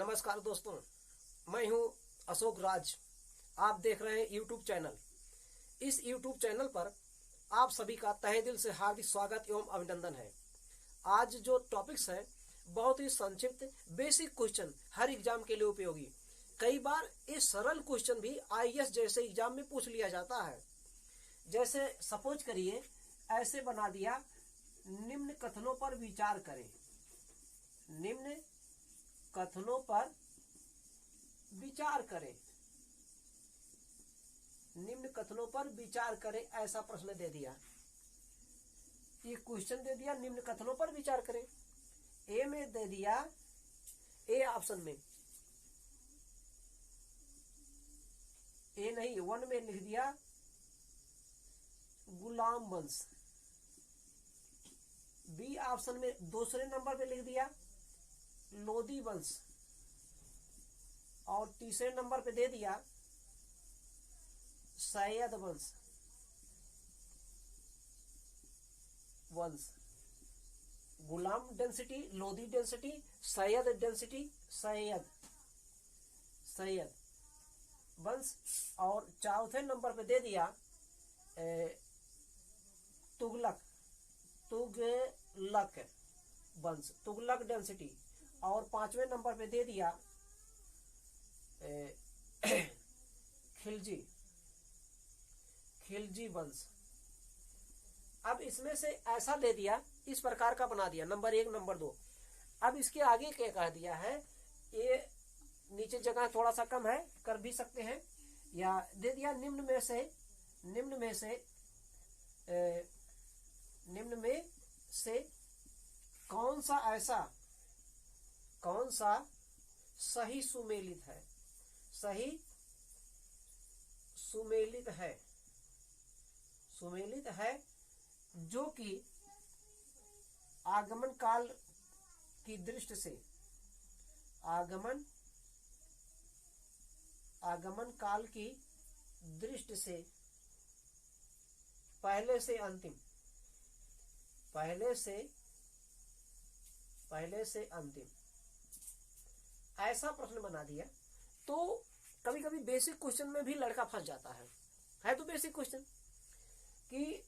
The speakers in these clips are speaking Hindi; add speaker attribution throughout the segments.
Speaker 1: नमस्कार दोस्तों, मैं हूं अशोक राज। आप देख रहे हैं यूट्यूब चैनल। इस यूट्यूब चैनल पर आप सभी का तहे दिल से हार्दिक स्वागत एवं अभिनंदन है। आज जो टॉपिक्स है बहुत ही संक्षिप्त बेसिक क्वेश्चन, हर एग्जाम के लिए उपयोगी। कई बार ये सरल क्वेश्चन भी आईएएस जैसे एग्जाम में पूछ लिया जाता है। जैसे सपोज करिए, ऐसे बना दिया, निम्न कथनों पर विचार करें। निम्न कथनों पर विचार करें। निम्न कथनों पर विचार करें, ऐसा प्रश्न दे दिया। ये क्वेश्चन दे दिया, निम्न कथनों पर विचार करें। ए में दे दिया, ए ऑप्शन में, ए नहीं 1 में लिख दिया गुलाम वंश। बी ऑप्शन में दूसरे नंबर पे लिख दिया लोदी वंश। और तीसरे नंबर पे दे दिया सैयद वंश। Ghulam dynasty, Lodi dynasty, Sayyid dynasty, Sayyid वंश। और चौथे नंबर पे दे दिया तुगलक वंश, तुगलक डेंसिटी। और पांचवें नंबर पे दे दिया खिलजी वंश। अब इसमें से ऐसा दे दिया, इस प्रकार का बना दिया, नंबर 1 नंबर 2। अब इसके आगे क्या कह दिया है, ये नीचे जगह थोड़ा सा कम है, कर भी सकते हैं, या दे दिया निम्न में से कौन सा सही सुमेलित है जो कि आगमन काल की दृष्टि से पहले से अंतिम, ऐसा प्रश्न बना दिया। तो कभी कभी बेसिक क्वेश्चन में भी लड़का फंस जाता है तो बेसिक क्वेश्चन कि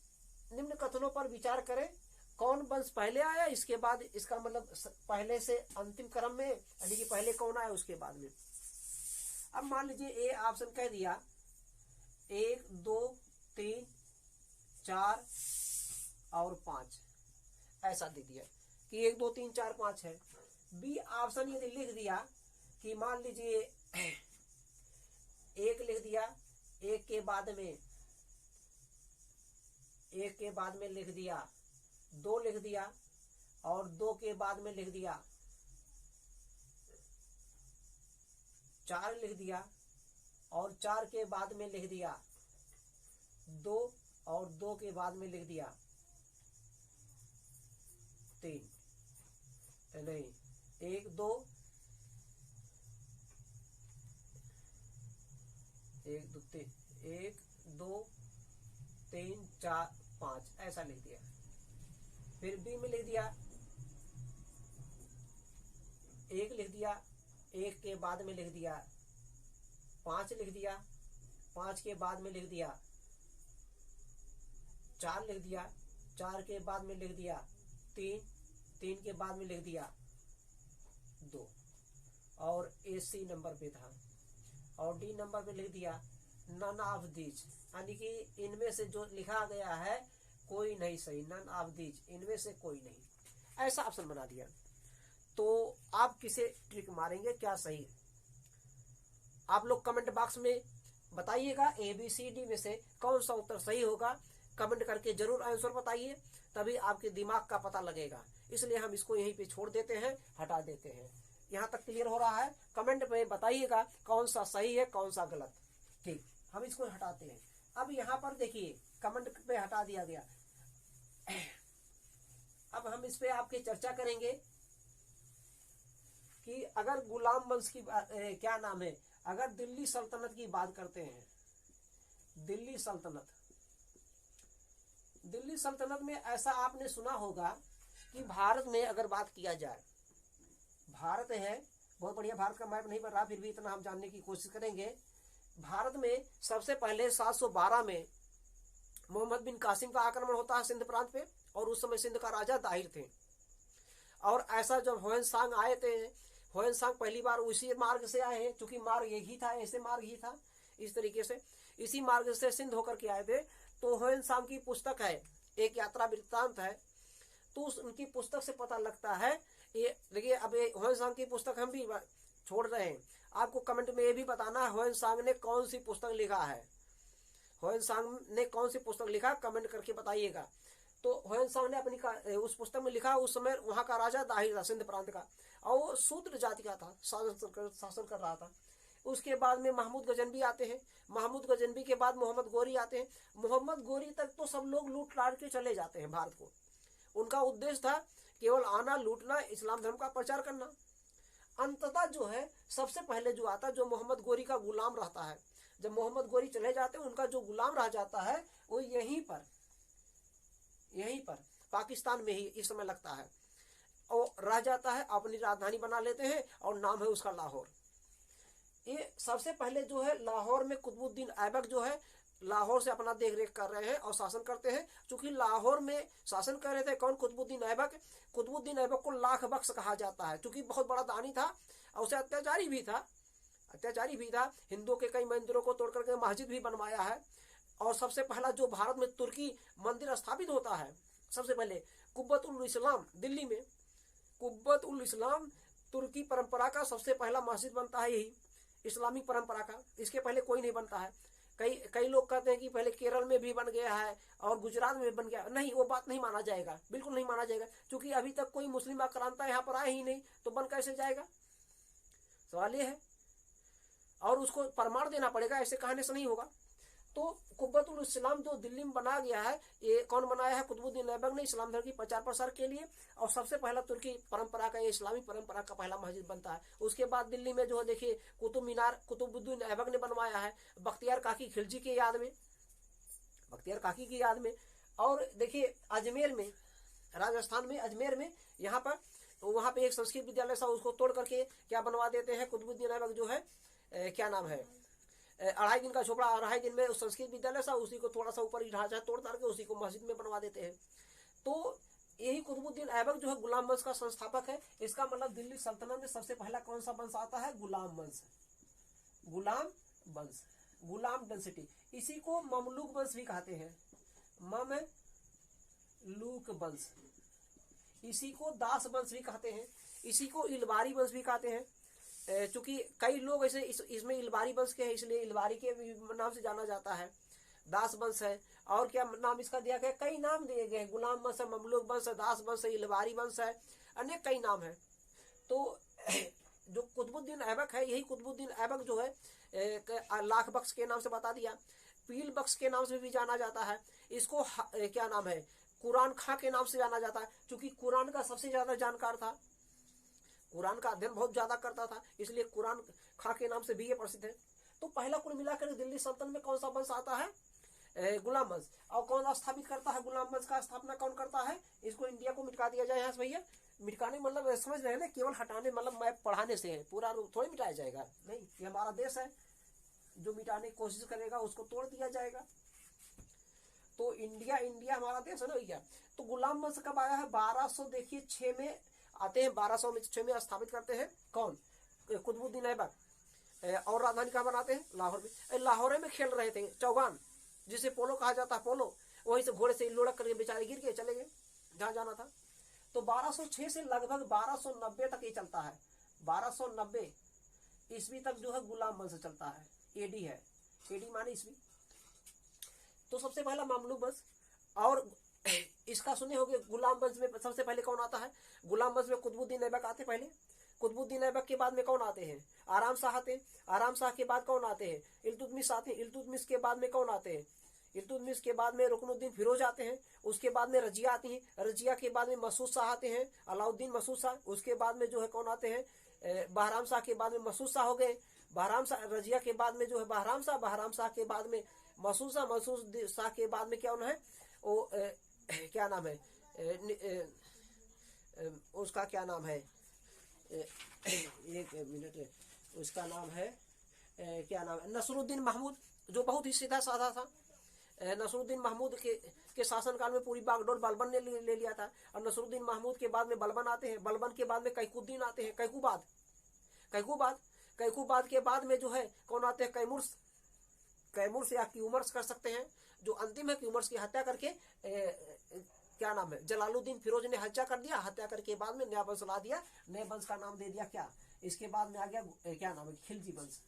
Speaker 1: निम्न कथनों पर विचार करें, कौन वंश पहले आया, इसके बाद, इसका मतलब पहले से अंतिम क्रम में, यानी कि पहले कौन आया उसके बाद में। अब मान लीजिए ए ऑप्शन कह दिया 1 2 3 4 और 5, ऐसा दे दिया कि 1 2 3 4 5 है। बी ऑप्शन यदि लिख दिया कि मान लीजिए 1 लिख दिया, 1 के बाद में लिख दिया 2 लिख दिया, और 2 के बाद में लिख दिया 4 लिख दिया, और 4 के बाद में लिख दिया 2, और 2 के बाद में लिख दिया 3, नहीं 1 2 3 4 5, ऐसा लिख दिया। फिर बी में लिख दिया 1 लिख दिया, 1 के बाद में लिख दिया 5 लिख दिया, 5 के बाद में लिख दिया 4 लिख दिया, 4 के बाद में लिख दिया 3, 3 के बाद में लिख दिया 2, और ए सी नंबर पे था। और डी नंबर पे लिख दिया नन ऑफ दीज, यानी कि इनमें से जो लिखा गया है कोई नहीं सही, नन ऑफ दीज, इनमें से कोई नहीं, ऐसा ऑप्शन बना दिया। तो आप किसे ट्रिक मारेंगे, क्या सही है? आप लोग कमेंट बॉक्स में बताइएगा ABCD में से कौन सा उत्तर सही होगा। कमेंट करके जरूर आंसर बताइए, तभी आपके दिमाग का पता लगेगा। इसलिए हम इसको यहीं पे छोड़ देते हैं, हटा देते हैं। यहाँ तक क्लियर हो रहा है? कमेंट में बताइएगा कौन सा सही है, कौन सा गलत। ठीक, हम इसको हटाते हैं। अब यहाँ पर देखिए, कमेंट पे हटा दिया गया। अब हम इस पे आपके चर्चा करेंगे कि अगर गुलाम वंश की क्या नाम है, अगर दिल्ली सल्तनत की बात करते हैं, दिल्ली सल्तनत में ऐसा आपने सुना होगा कि भारत में अगर बात किया जाए, भारत है बहुत बढ़िया, भारत का मैप नहीं बन रहा, फिर भी इतना हम जानने की कोशिश करेंगे। भारत में सबसे पहले 712 में मोहम्मद बिन कासिम का आक्रमण होता है सिंध प्रांत पे, और उस समय सिंध का राजा दाहिर थे। और ऐसा जब ह्वेन सांग आए थे, ह्वेन सांग पहली बार उसी मार्ग से आए हैं, चूंकि मार्ग एक ही था, ऐसे मार्ग ही था, इस तरीके से इसी मार्ग से सिंध होकर के आए थे। तो ह्वेन सांग की पुस्तक है, एक यात्रा वृत्तांत है, तो उनकी पुस्तक से पता लगता है। ये देखिए, अब ह्वेन सांग की पुस्तक हम भी छोड़ रहे हैं, आपको कमेंट में ये भी बताना है ह्वेन सांग ने कौन सी पुस्तक लिखा है, ह्वेन सांग ने कौन सी पुस्तक लिखा, कमेंट करके बताइएगा। तो ह्वेन सांग ने अपनी उस पुस्तक में लिखा, उस समय वहां का राजा दाहिर था सिंध प्रांत का, और वो शूद्र जाति का था, शासन कर रहा था। उसके बाद में महमूद गजनबी आते हैं, महमूद गजनबी के बाद मोहम्मद गोरी आते हैं। मोहम्मद गोरी तक तो सब लोग लूट लाट के चले जाते हैं भारत को, उनका उद्देश्य था केवल आना, लूटना, इस्लाम धर्म का प्रचार करना। अंततः जो है सबसे पहले जो आता, जो मोहम्मद गोरी का गुलाम रहता है, जब मोहम्मद गोरी चले जाते हैं, उनका जो गुलाम रह जाता है वो यहीं पर पाकिस्तान में ही इस समय लगता है, और रह जाता है, अपनी राजधानी बना लेते हैं, और नाम है उसका लाहौर। ये सबसे पहले जो है लाहौर में कुतुबुद्दीन ऐबक जो है लाहौर से अपना देख रेख कर रहे हैं और शासन करते हैं। चूंकि लाहौर में शासन कर रहे थे कौन, कुतुबुद्दीन ऐबक। कुतुबुद्दीन ऐबक को लाख बख्श कहा जाता है, चूंकि बहुत बड़ा दानी था और उसे अत्याचारी भी था। हिंदुओं के कई मंदिरों को तोड़ करके मस्जिद भी बनवाया है। और सबसे पहला जो भारत में तुर्की मंदिर स्थापित होता है, सबसे पहले कुब्बत उल इस्लाम दिल्ली में, कुब्बत उल इस्लाम तुर्की परंपरा का सबसे पहला मस्जिद बनता है, यही इस्लामिक परंपरा का, इसके पहले कोई नहीं बनता है। कई लोग कहते हैं कि पहले केरल में भी बन गया है और गुजरात में बन गया, नहीं, वो बात नहीं माना जाएगा, बिल्कुल नहीं माना जाएगा, क्योंकि अभी तक कोई मुस्लिम आक्रांता यहाँ पर आए ही नहीं, तो बन कैसे जाएगा, सवाल ये है। और उसको प्रमाण देना पड़ेगा, ऐसे कहने से नहीं होगा। तो कुब्बतुल इस्लाम जो दिल्ली में बना गया है, ये कौन बनाया है, कुतुबुद्दीन ऐबक ने, इस्लाम धर्म की प्रचार प्रसार के लिए। और सबसे पहला तुर्की परंपरा का, इस्लामी परंपरा का पहला मस्जिद बनता है। उसके बाद दिल्ली में जो है देखिए कुतुब मीनार कुतुबुद्दीन ऐबक ने बनवाया है, बख्तियार काकी खिलजी की याद में। और देखिए अजमेर में, राजस्थान में अजमेर में, यहाँ पर वहां पे एक संस्कृत विद्यालय था, उसको तोड़ करके क्या बनवा देते हैं, कुतुबुद्दीन ऐबक जो है क्या नाम है, 2.5 दिन का झोपड़ा, 2.5 दिन में उस संस्कृत विद्यालय था, उसी को थोड़ा सा ऊपर ही ढांचा तोड़ ताड़ के उसी को मस्जिद में बनवा देते हैं। तो यही कुतुबुद्दीन ऐबक जो है गुलाम वंश का संस्थापक है। इसका मतलब दिल्ली सल्तनत में सबसे पहला कौन सा वंश आता है, गुलाम वंश, गुलाम डेंसिटी। इसी को ममलूक वंश भी कहते हैं, ममलूक वंश। इसी को दास वंश भी कहते हैं, इसी को इलबारी वंश भी कहते हैं। चूंकि कई लोग ऐसे इसमें इलबारी वंश के हैं, इसलिए इलबारी के नाम से जाना जाता है। दास वंश है, और क्या नाम इसका दिया गया, कई नाम दिए गए, गुलाम वंश है, ममलूक वंश है, दास वंश है, इलबारी वंश है, अनेक कई नाम है। तो जो कुतुबुद्दीन ऐबक है, यही कुतुबुद्दीन ऐबक जो है लाख बख्श के नाम से बता दिया, पील बख्श के नाम से भी जाना जाता है। इसको क्या नाम है, कुरान खां के नाम से जाना जाता है, क्योंकि कुरान का सबसे ज्यादा जानकार था, कुरान का अध्ययन बहुत ज्यादा करता था, इसलिए कुरान खां के नाम से भी ये प्रसिद्ध है। तो पहला कुल मिलाकर दिल्ली सल्तनत में कौन सा वंश आता है, गुलाम वंश। और कौन स्थापित करता है गुलाम वंश का स्थापना कौन करता है, इसको इंडिया को मिटा दिया जाए यहाँ से भैया। मिटाने मतलब समझ रहे हैं ना, केवल हटाने मतलब मैप पढ़ाने से है, पूरा थोड़ी मिटाया जाएगा, नहीं, ये हमारा देश है, जो मिटाने की कोशिश करेगा उसको तोड़ दिया जाएगा। तो इंडिया हमारा देश है ना भैया। तो गुलाम वंश कब आया है, 1200 देखिए 6 में आते हैं, 1206 में स्थापित करते हैं कौन, कुतुबुद्दीन ऐबक। और राजधानी कहाँ बनाते हैं, लाहौर में। लाहौर में खेल रहे थे चौगान, जिसे पोलो कहा जाता है, पोलो, वहीं से घोड़े से लुढ़क करके बेचारे गिर के चले गए जहां जाना था। तो 1206 से लगभग 1290 तक ये चलता है, 1290 ईस्वी तक जो है गुलाम वंश चलता है। एडी है, एडी माने ईस्वी। तो सबसे पहला ममलूक वंश। और इसका सुने होंगे, गुलाम वंश में सबसे पहले कौन आता है, गुलाम वंश में कुतुबुद्दीन ऐबक आते पहले। कुतुबुद्दीन ऐबक के बाद में कौन आते हैं, आराम शाह आते हैं। आराम शाह के बाद कौन आते हैं, इल्तुतमिश आते हैं। इल्तुतमिश के बाद में कौन आते हैं, इल्तुतमिश के बाद में रुकनुद्दीन फिरोज आते हैं। उसके बाद में रजिया आती है। रजिया के बाद में मसूद शाह आते हैं, अलाउद्दीन मसूद शाह। उसके बाद में जो है कौन आते हैं, बहराम शाह के बाद में मसूद शाह हो गए। बहराम शाह, रजिया के बाद में जो है बहराम शाह, बहराम शाह के बाद में मसूद शाह, मसूद शाह के बाद में क्या है वो क्या नाम है, उसका क्या नाम है, एक मिनट, उसका नाम है क्या नाम है, नसरुद्दीन महमूद, जो बहुत ही सीधा साधा था। नसरुद्दीन महमूद के शासनकाल में पूरी बागडोर बलबन ने ले लिया था। और नसरुद्दीन महमूद के बाद में बलबन आते हैं, बलबन के बाद में कैकुद्दीन आते हैं, कैकुबाद के बाद में जो है कौन आते हैं, कैमुर्स या क्यूमर्स कर सकते हैं, जो अंतिम है क्यूमर्स की हत्या करके क्या नाम है, जलालुद्दीन फिरोज ने हत्या कर दिया। हत्या करके बाद में नया वंश ला दिया, नए वंश का नाम दे दिया क्या, इसके बाद में आ गया क्या नाम है, खिलजी वंश।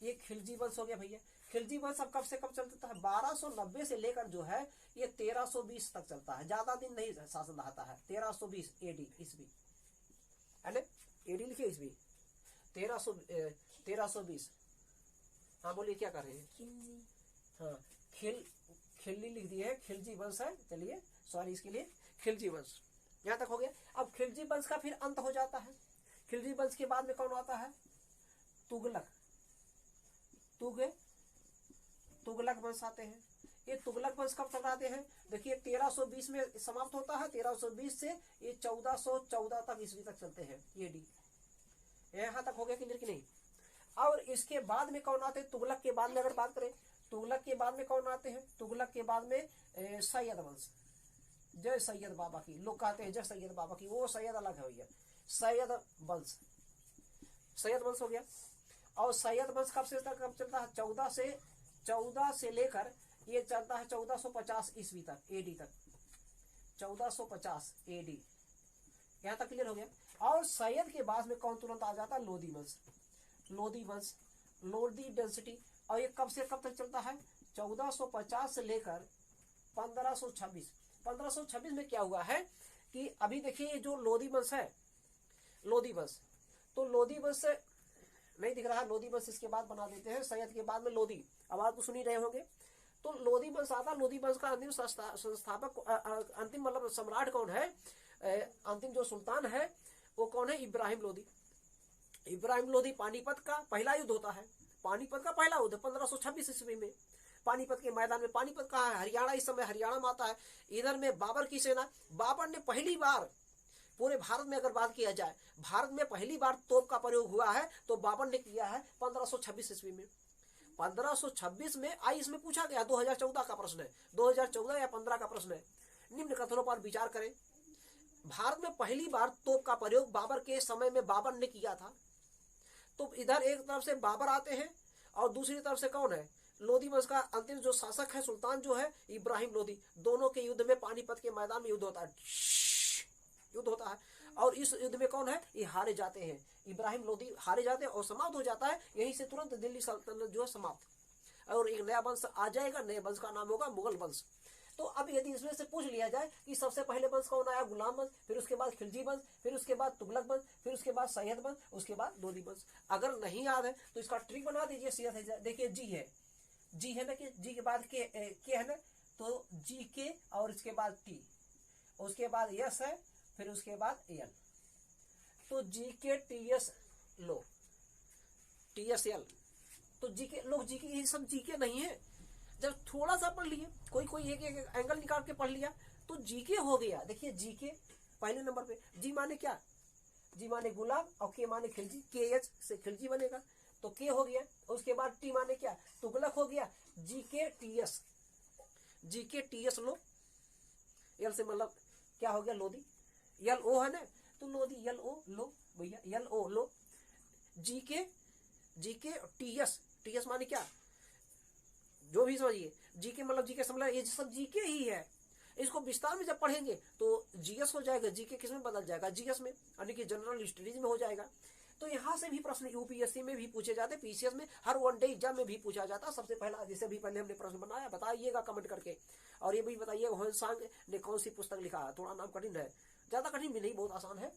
Speaker 1: ये खिलजी वंश हो गया भैया। खिलजी वंश अब कब से कब चलता है, 1290 से लेकर जो है ये 1320 तक चलता है, ज्यादा दिन नहीं शासन रहता है। 1320 एडी ईस्वी, एडी लिखिए ईस्वी 1320। हाँ बोलिए क्या कर रहे हैं, हाँ खिल्ली लिख दिए है, खिलजी वंश है। चलिए सॉरी इसके लिए, खिलजी वंश यहां तक हो गया। अब खिलजी वंश का फिर अंत हो जाता है। खिलजी वंश के बाद में कौन आता है, तुगलक वंश आते हैं। ये तुगलक वंश कब तक आते हैं, देखिए 1320 में समाप्त होता है। 1320 से ये 1414 तक ईस्वी तक चलते हैं, ये डी यहां तक हो गया क्लियर कि नहीं। और इसके बाद में कौन आते हैं, तुगलक के बाद में अगर बात करें, तुगलक के बाद में कौन आते हैं, तुगलक के बाद में सैयद वंश, जय सैयद बाबा की, लोग कहते हैं जय सैयद बाबा की, वो सैयद अलग है भैया। सैयद वंश हो गया। और सैयद वंश कब से कब चलता है, 14 से लेकर ये चलता है 1450 ईस्वी तक, एडी तक, 1450 एडी यहां तक क्लियर हो गया। और सैयद के बाद में कौन तुरंत आ जाता है, लोधी वंश, लोधी डेंसिटी। और ये कब से कब तक चलता है, 1450 से लेकर 1526। 1526 में क्या हुआ है कि अभी देखिए जो लोधी वंश है, तो लोधी वंश नहीं दिख रहा है, लोधी वंश इसके बाद बना देते हैं, सैयद के बाद में लोधी। अब आप तो सुन ही रहे होंगे। तो लोधी वंश आता, लोधी वंश का अंतिम संस्थापक, अंतिम मतलब सम्राट कौन है, अंतिम जो सुल्तान है वो कौन है, इब्राहिम लोधी। पानीपत का पहला युद्ध होता है, पानीपत का पहला युद्ध 1526 ईस्वी में, पानीपत के मैदान में। पानीपत कहाँ है, हरियाणा, इस समय हरियाणा में आता है। इधर में बाबर की सेना, बाबर ने पहली बार पूरे भारत में अगर बात किया जाए, भारत में पहली बार तोप का प्रयोग हुआ है तो बाबर ने किया है 1526 ईस्वी में। 1526 में आई, इसमें पूछा गया 2014 का प्रश्न है, 2014 या 15 का प्रश्न है। निम्न कथनों पर विचार करें, भारत में पहली बार तोप का प्रयोग बाबर के समय में बाबर ने किया था। तो इधर एक तरफ से बाबर आते हैं और दूसरी तरफ से कौन है, लोधी वंश का अंतिम जो शासक है, सुल्तान जो है इब्राहिम लोधी। दोनों के युद्ध में पानीपत के मैदान में युद्ध होता है, और इस युद्ध में कौन है, ये हारे जाते हैं, इब्राहिम लोधी हारे जाते हैं और समाप्त हो जाता है। यहीं से तुरंत दिल्ली सल्तनत जो है समाप्त, और एक नया वंश आ जाएगा, नए वंश का नाम होगा मुगल वंश। तो अब यदि इसमें से पूछ लिया जाए कि सबसे पहले वंश कौन आया, गुलाम वंश, फिर उसके बाद खिलजी वंश, फिर उसके बाद तुगलक वंश, फिर उसके बाद सैयद वंश, उसके बाद लोधी वंश। अगर नहीं याद है तो इसका ट्रिक बना दीजिए सीधा। देखिए जी है ना, कि जी के बाद के है ना, तो जी के और इसके बाद टी, उसके बाद यस है, फिर उसके बाद एल, तो जी के टी एस लो, टी एस एल। तो जी के लोग, जी के ये सब जी के नहीं है। जब थोड़ा सा पढ़ लिए, कोई एक एंगल निकाल के पढ़ लिया तो जी के हो गया। देखिए जी के पहले नंबर पे, जी माने क्या, जी माने गुलाब, और के माने खिलजी, के एच से खिलजी बनेगा, तो के हो गया। उसके बाद टी माने क्या, तुगलक हो गया, जी के टी एस लो, एल से मतलब क्या हो गया, लोधी, यल ओ है ना, तो लोधी, यल ओ लो भैया, यल ओ लो। जी के टी एस माने क्या, जो भी समझिए, जी के मतलब जी के समझ, ये सब जी के ही है। इसको विस्तार में जब पढ़ेंगे तो जीएस हो जाएगा, जी के किस में बदल जाएगा, जीएस में, यानी कि जनरल स्टडीज में हो जाएगा। तो यहाँ से भी प्रश्न यूपीएससी में भी पूछे जाते, पीसीएस में, हर वनडे एग्जाम में भी पूछा जाता। सबसे पहला, जैसे भी पहले हमने प्रश्न बनाया, बताइएगा कमेंट करके, और ये भी बताइएगा होनसांग ने कौन सी पुस्तक लिखा है। थोड़ा नाम कठिन है, ज्यादा कठिन भी नहीं, बहुत आसान है,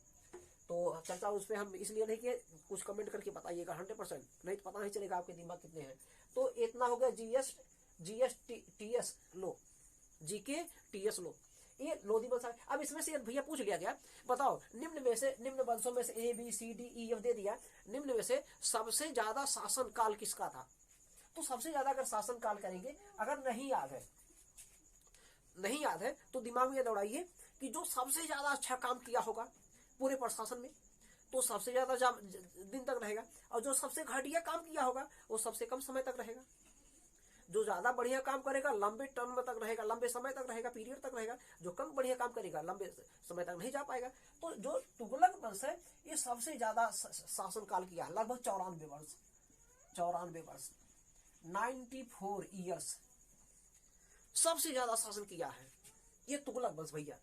Speaker 1: तो चर्चा उस पर हम इसलिए नहीं किए, कुछ कमेंट करके बताइएगा 100%, नहीं तो पता नहीं चलेगा आपके दिमाग कितने हैं। तो इतना हो गया जीएस टीएस लो, जीके टीएस लो, ये लोधी वंश। अब इसमें से भैया पूछ लिया गया, बताओ निम्न वंशों में से A B C D E F दे दिया, निम्न में से सबसे ज्यादा शासन काल किसका था। तो सबसे ज्यादा अगर शासन काल करेंगे, अगर नहीं याद है तो दिमाग में दौड़ाइए कि जो सबसे ज्यादा अच्छा काम किया होगा पूरे प्रशासन में तो सबसे ज्यादा दिन तक रहेगा, और जो सबसे घटिया काम किया होगा वो सबसे कम समय तक रहेगा। जो ज्यादा बढ़िया काम करेगा लंबे टर्म तक रहेगा, लंबे समय तक रहेगा, पीरियड तक रहेगा। जो कम बढ़िया काम करेगा लंबे समय तक नहीं जा पाएगा। तो जो तुगलक वंश है ये सबसे ज्यादा शासन काल किया है, लगभग 94 वर्ष 94 ईयर्स सबसे ज्यादा शासन किया है ये तुगलक वंश भैया।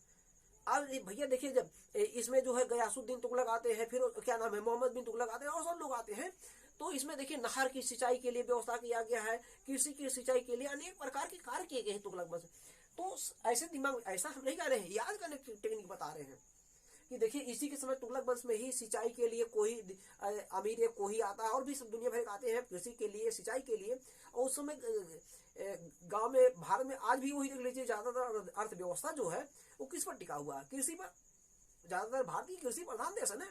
Speaker 1: अब भैया देखिए, जब इसमें जो है गयासुद्दीन तुगलक आते हैं, फिर क्या नाम है मोहम्मद बिन तुगलक आते हैं, और सब लोग आते हैं। तो इसमें देखिए नहर की सिंचाई के लिए व्यवस्था किया गया है, कृषि की सिंचाई के लिए अनेक प्रकार के कार्य किए गए हैं तुगलक वंश। तो ऐसे दिमाग, ऐसा हम नहीं कह रहे हैं, याद करने की टेक्निक बता रहे हैं कि देखिए इसी के समय तुगलक वंश में ही सिंचाई के लिए कोई अमीर है, कोई आता है, और भी सब दुनिया भर के आते हैं कृषि के लिए, सिंचाई के लिए। और उस समय गांव में, भारत में आज भी वही देख लीजिए, ज्यादातर अर्थव्यवस्था जो है वो किस पर टिका हुआ है? कृषि पर। ज्यादातर भारतीय कृषि प्रधान देश है ना,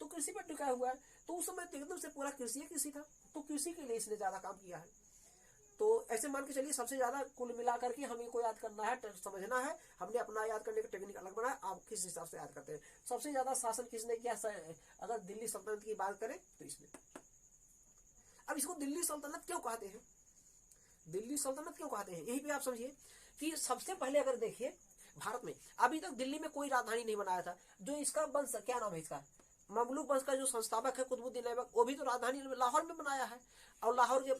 Speaker 1: तो कृषि पर टिका हुआ है। तो उस समय एकदम से पूरा कृषि था, तो कृषि के लिए इसने ज्यादा काम किया है। तो ऐसे मान के चलिए सबसे ज्यादा कुल मिलाकर के हमें को याद करना है, समझना है। हमने अपना याद करने का टेक्निक अलग बनाया, आप किस हिसाब से याद करते हैं। सबसे ज्यादा शासन किसने किया? अगर दिल्ली सल्तनत की बात करें तो इसने। अब इसको दिल्ली सल्तनत क्यों कहते हैं? दिल्ली सल्तनत क्यों कहते हैं, यहीं पे आप समझिए कि सबसे पहले अगर देखिए भारत में अभी तक दिल्ली में कोई राजधानी नहीं बनाया था। जो इसका वंश, क्या नाम है इसका, ममलूक वंश का जो संस्थापक है कुतुबुद्दीन ऐबक, वो भी तो राजधानी लाहौर में बनाया है। और लाहौर के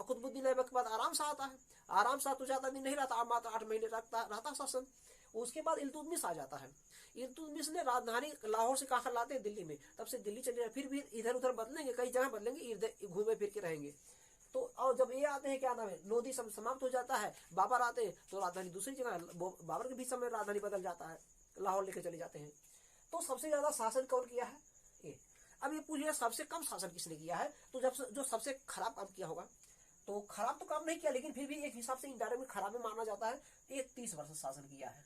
Speaker 1: कुतुबुद्दीन ऐबक के बाद आराम शाह आता है। आराम शाह तो ज्यादा दिन नहीं रहता, मात्र 8 महीने रहता शासन। उसके बाद इल्तुतमिश आ जाता है। इल्तुतमिश ने राजधानी लाहौर से कहा लाते हैं दिल्ली में, तब से दिल्ली चले जाए। फिर भी इधर उधर बदलेंगे, कई जगह बदलेंगे, इधर घूमे फिर के रहेंगे। तो और जब ये आते हैं, क्या नाम है, लोधी समाप्त हो जाता है, बाबर आते हैं तो राजधानी दूसरी जगह, बाबर के भी समय राजधानी बदल जाता है, लाहौर लेके चले जाते हैं। तो सबसे ज्यादा शासन कौन किया है? ये। अब ये पूछिए सबसे कम शासन किसने किया है? तो जब जो सबसे खराब काम किया होगा, तो खराब तो काम नहीं किया, लेकिन फिर भी एक हिसाब से इंडायरेक्ट में खराब में माना जाता है। एक 30 वर्ष शासन किया है।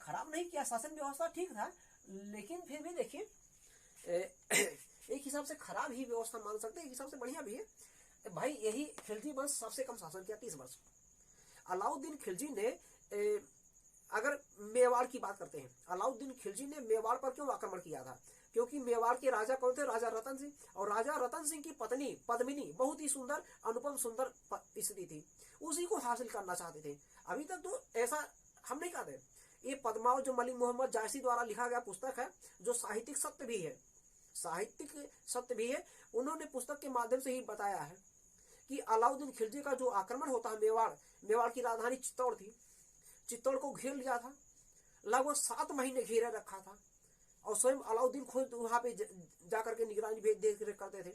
Speaker 1: खराब नहीं किया, शासन व्यवस्था ठीक था, लेकिन फिर भी देखिए एक हिसाब से खराब ही व्यवस्था मान सकते हैं, एक हिसाब से बढ़िया भी है भाई। यही खिलजी वंश सबसे कम शासन किया, 30 वर्ष। अलाउद्दीन खिलजी ने अगर मेवाड़ की बात करते हैं, अलाउद्दीन खिलजी ने मेवाड़ पर क्यों आक्रमण किया था? क्योंकि मेवाड़ के राजा कौन थे? राजा रतन सिंह। और राजा रतन सिंह की पत्नी पद्मिनी बहुत ही सुंदर, अनुपम सुंदर स्त्री थी, उसी को हासिल करना चाहते थे। अभी तक तो ऐसा हम नहीं कहते। ये पद्मावत जो मलिक मोहम्मद जायसी द्वारा लिखा गया पुस्तक है, जो साहित्यिक सत्य भी है, साहित्यिक सत्य भी है। उन्होंने पुस्तक के माध्यम से ही बताया है कि अलाउद्दीन खिलजी का जो आक्रमण होता है मेवाड़ की राजधानी चित्तौड़ थी, चित्तौड़ को घेर लिया था, लगभग 7 महीने घेरे रखा था। और स्वयं अलाउद्दीन खुद वहां पे जाकर के निगरानी देख रेख करते थे,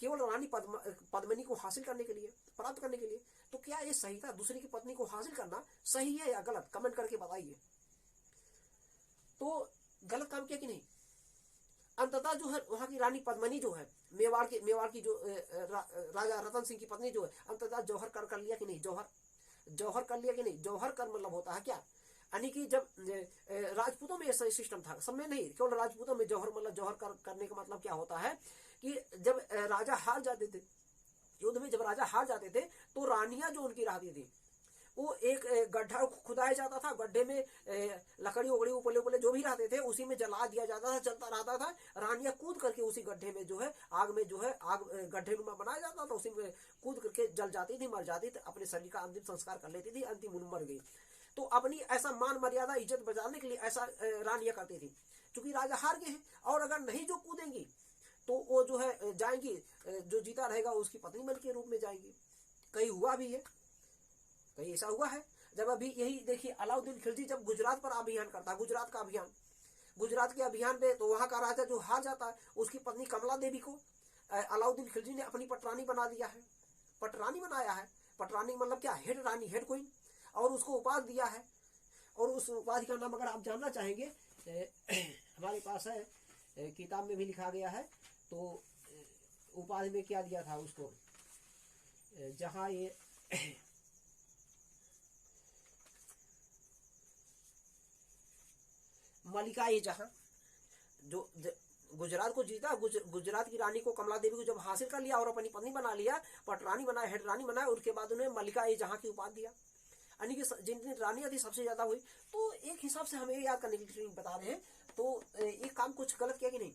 Speaker 1: केवल रानी पद्मिनी को हासिल करने के लिए, प्राप्त करने के लिए। तो क्या ये सही था? दूसरे की पत्नी को हासिल करना सही है या गलत? कमेंट करके बताइए। तो गलत काम किया कि नहीं? अंततः जो है वहां की रानी पद्मिनी जो है, मेवाड़ की जो राजा रतन सिंह की पत्नी जो है, अंततः जौहर कर लिया कि नहीं? जौहर कर लिया कि नहीं? जौहर कर मतलब होता है क्या, यानी कि जब राजपूतों में ऐसा सिस्टम था, सब में नहीं, केवल राजपूतों में जौहर मतलब जौहर करने का मतलब क्या होता है कि जब राजा हार जाते थे युद्ध में, जब राजा हार जाते थे तो रानियां जो उनकी रहती थी, वो एक गड्ढा खुदाया जाता था, गड्ढे में लकड़ी उगड़ी उपले जो भी रहते थे उसी में जला दिया जाता था, चलता रहता था। रानियां कूद करके उसी गड्ढे में जो है आग गड्ढे में बनाया जाता था, उसी में कूद करके जल जाती थी, मर जाती थी, अपने शरीर का अंतिम संस्कार कर लेती थी, अंतिम उन मर गई। तो अपनी ऐसा मान मर्यादा इज्जत बचाने के लिए ऐसा रानियां करती थी। क्योंकि राजा हार गए हैं, और अगर नहीं जो कूदेंगी तो वो जो है जाएंगी, जो जीता रहेगा उसकी पत्नी बन के रूप में जाएंगी। कहीं हुआ भी है, कहीं ऐसा हुआ है। जब अभी यही देखिए अलाउद्दीन खिलजी जब गुजरात पर अभियान करता है, गुजरात के अभियान पे, तो वहां का राजा जो हार जाता है, उसकी पत्नी कमला देवी को अलाउद्दीन खिलजी ने अपनी पटरानी बना दिया है, पटरानी बनाया है। पटरानी मतलब क्या? हेड रानी, हेड क्वीन। और उसको उपाधि दिया है, और उस उपाधि का नाम अगर आप जानना चाहेंगे हमारे पास है, किताब में भी लिखा गया है। तो उपाधि में क्या दिया था उसको, जहां ये मलिका ये जहां जो गुजरात को जीता, गुजरात की रानी को, कमला देवी को जब हासिल कर लिया और अपनी पत्नी बना लिया, पटरानी बनाया, हेड रानी बनाया, उसके बाद उन्हें मलिका ये जहां की उपाधि दिया। यानी कि जिनकी रानियां थी सबसे ज्यादा हुई। तो एक हिसाब से हमें याद करने के लिए बता रहे हैं। तो ये काम कुछ गलत किया कि नहीं?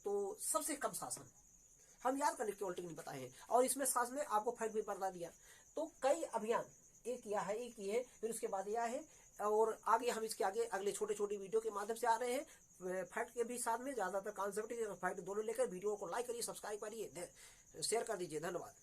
Speaker 1: तो सबसे कम शासन हम याद करने की उल्टी नहीं बताए हैं, और इसमें साथ में आपको फैक्ट भी बता दिया। तो कई अभियान ये किया है, ये किए, फिर उसके बाद यह है, और आगे हम इसके आगे अगले छोटे छोटे वीडियो के माध्यम से आ रहे हैं, फैक्ट के भी साथ में, ज्यादातर कॉन्सेप्ट फैक्ट दोनों लेकर। वीडियो को लाइक करिए, सब्सक्राइब करिए, शेयर कर दीजिए। धन्यवाद।